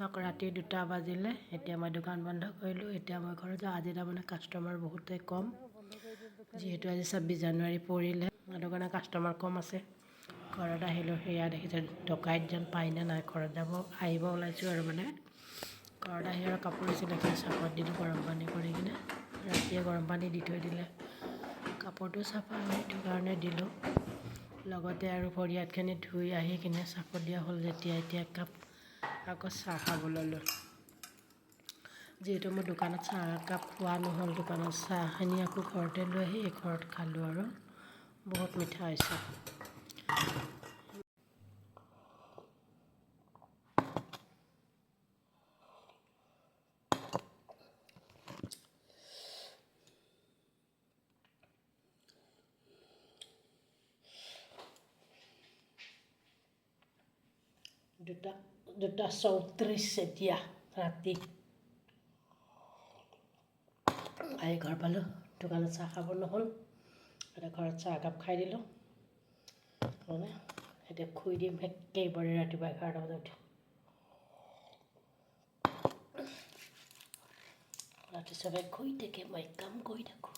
ৰাতি 2টা বাজিলে এতিয়া মই দোকান বন্ধ কৰিলোঁ এতিয়া মই ঘৰত যাওঁ আজি তাৰমানে কাষ্টমাৰ বহুতে কম যিহেতু আজি 26 জানুৱাৰী পৰিলে সেইটো কাৰণে কাষ্টমাৰ কম আছে ঘৰত আহিলোঁ সেয়া দেখিছে ডকাইত যেন পাইনে নাই ঘৰত আহিব ওলাইছোঁ আৰু মানে ঘৰত আহি আৰু কাপোৰ চিলাইখিনি চাফাত দিলোঁ গৰম পানী কৰি কিনে ৰাতিয়ে গৰম পানী দি থৈ দিলে কাপোৰটো চাফা হয় সেইটো কাৰণে দিলোঁ লগতে আৰু ভৰি হাতখিনি ধুই আহি কিনে চাফত দিয়া হ'ল যেতিয়া এতিয়া কাপ আকৌ চাহ খাব ল'লোঁ যিহেতু মোৰ দোকানত চাহ একাপ খোৱা নহ'ল দোকানত চাহখিনি আকৌ ঘৰতে লৈ আহি ঘৰত খালোঁ আৰু বহুত মিঠা হৈছে দুটা 34 এতিয়া ৰাতি আহি ঘৰ পালোঁ দোকানত চাহ খাব নহ'ল এতিয়া ঘৰত চাহ একাপ খাই দিলোঁ মানে এতিয়া শুই দিম একেবাৰে ৰাতিপুৱা 11টা বজাত ৰাতি চবে শুই থাকে মই কাম কৰি থাকোঁ